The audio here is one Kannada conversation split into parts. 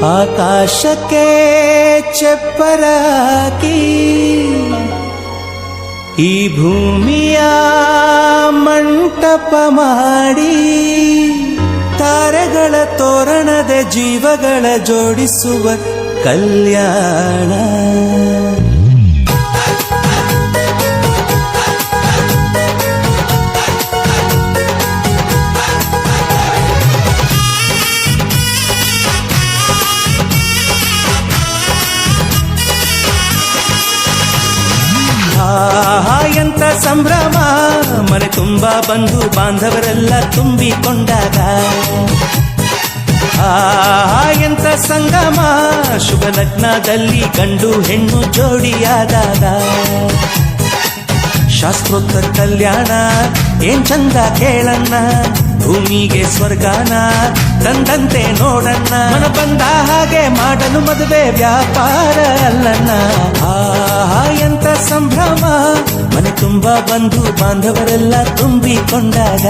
ಆಕಾಶಕ್ಕೆ ಚಪ್ಪರಾಕಿ ಈ ಭೂಮಿಯ ಮಂಟಪ ಮಾಡಿ ತಾರೆಗಳ ತೋರಣದ ಜೀವಗಳ ಜೋಡಿಸುವ ಕಲ್ಯಾಣ. ಎಂತ ಸಂಭ್ರಮ, ಮನೆ ತುಂಬ ಬಂಧು ಬಾಂಧವರೆಲ್ಲ ತುಂಬಿಕೊಂಡಾಗ. ಎಂತ ಸಂಗಮ, ಶುಭ ಲಗ್ನದಲ್ಲಿ ಗಂಡು ಹೆಣ್ಣು ಜೋಡಿಯಾದಾಗ. ಶಾಸ್ತ್ರೋತ್ತರ ಕಲ್ಯಾಣ ಏನ್ ಚಂದ ಕೇಳಣ್ಣ, ಭೂಮಿಗೆ ಸ್ವರ್ಗಾನ ತಂದಂತೆ ನೋಡಣ್ಣ. ಮನ ಬಂದ ಹಾಗೆ ಮಾಡಲು ಮದುವೆ ವ್ಯಾಪಾರ ಅಲ್ಲಣ್ಣ. ಎಂತ ಸಂಭ್ರಮ, ಮನೆ ತುಂಬ ಬಂಧು ಬಾಂಧವರೆಲ್ಲ ತುಂಬಿಕೊಂಡಾಗ.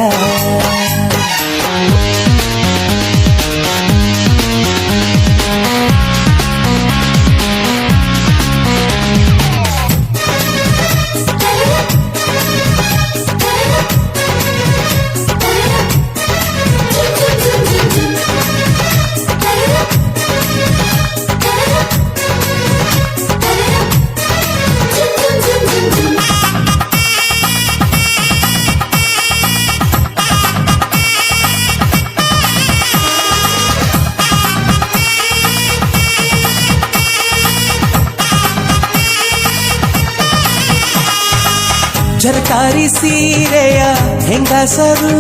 ಜರಕಾರಿ ಸೀರೆಯ ಹೆಂಗಸರು,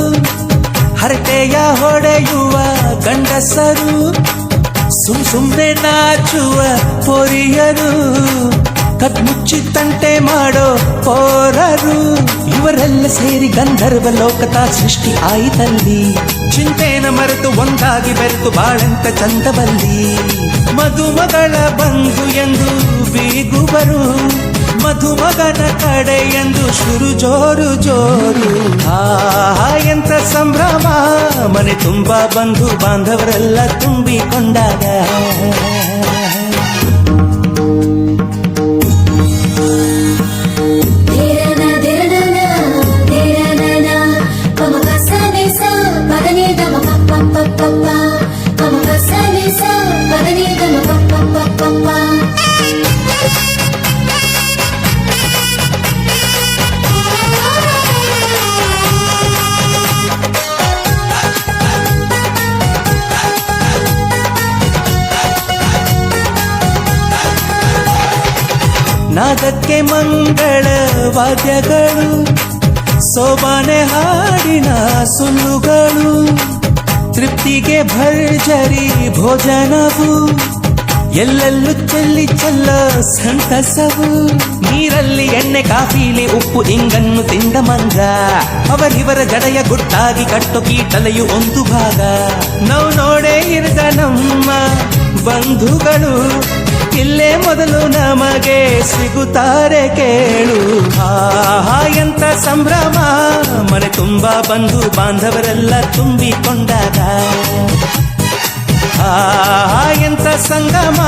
ಹರಟೆಯ ಹೊಡೆಯುವ ಗಂಡಸರು, ಸುಮ್ನೆ ನಾಚುವ ಪೊರಿಯರು, ಕದ್ಮುಚ್ಚಿ ತಂಟೆ ಮಾಡೋ ಪೋರರು, ಇವರೆಲ್ಲ ಸೇರಿ ಗಂಧರ್ವ ಲೋಕದ ಸೃಷ್ಟಿ ಆಯಿತಲ್ಲಿ. ಚಿಂತೆನ ಮರೆತು ಒಂದಾಗಿ ಬೆರೆತು ಬಾಳೆಂತ ಚಂದವಲ್ಲಿ. ಮದುಮಗಳ ಬಂಧು ಎಂದು ಬೀಗುವರು, ಮಧುಮಗನ ಕಡೆ ಎಂದು ಶುರು ಜೋರು ಜೋರು. ಎಂತ ಸಂಭ್ರಮ, ಮನೆ ತುಂಬ ಬಂಧು ಬಾಂಧವರೆಲ್ಲ ತುಂಬಿಕೊಂಡಾಗ. ನಾದಕ್ಕೆ ಮಂಗಳ ವಾದ್ಯಗಳು, ಸೋಬಾನೆ ಹಾಡಿನ ಸುಳ್ಳುಗಳು, ತೃಪ್ತಿಗೆ ಭರ್ಜರಿ ಭೋಜನವು, ಎಲ್ಲೆಲ್ಲೂ ಚೆಲ್ಲಿ ಚೆಲ್ಲ ಸಂತಸವು. ನೀರಲ್ಲಿ ಎಣ್ಣೆ ಕಾಫಿಲಿ ಉಪ್ಪು ಇಂಗನ್ನು ತಿಂದ ಮಂಗ, ಅವರಿವರ ಜಡೆಯ ಗುಟ್ಟಾಗಿ ಕಟ್ಟು ಕೀಟಲೆಯು ಒಂದು ಭಾಗ. ನಾವು ನೋಡೇ ಇರದ ನಮ್ಮ ಬಂಧುಗಳು ಇಲ್ಲೇ ಮೊದಲು ನಮಗೆ ಸಿಗುತ್ತಾರೆ ಕೇಳು. ಎಂತ ಸಂಭ್ರಮ, ಮನೆ ತುಂಬ ಬಂಧು ಬಾಂಧವರೆಲ್ಲ ತುಂಬಿಕೊಂಡಾಗ. ಎಂತ ಸಂಗಮ,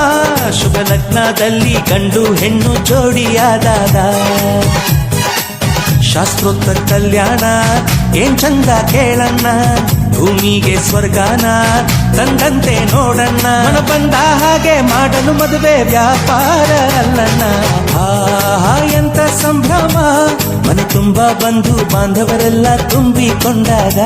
ಶುಭ ಲಗ್ನದಲ್ಲಿ ಗಂಡು ಹೆಣ್ಣು ಜೋಡಿಯಾದಾಗ. ಶಾಸ್ತ್ರೋತ್ತರ ಕಲ್ಯಾಣ ಏನ್ ಚಂದ ಕೇಳಣ್ಣ, ಭೂಮಿಗೆ ಸ್ವರ್ಗಾನ ತಂದಂತೆ ನೋಡಣ್ಣ. ಮನ ಬಂದ ಹಾಗೆ ಮಾಡಲು ಮದುವೆ ವ್ಯಾಪಾರ ಅಲ್ಲಣ್ಣ. ಎಂತ ಸಂಭ್ರಮ, ಮನೆ ತುಂಬ ಬಂಧು ಬಾಂಧವರೆಲ್ಲ ತುಂಬಿಕೊಂಡಾಗ.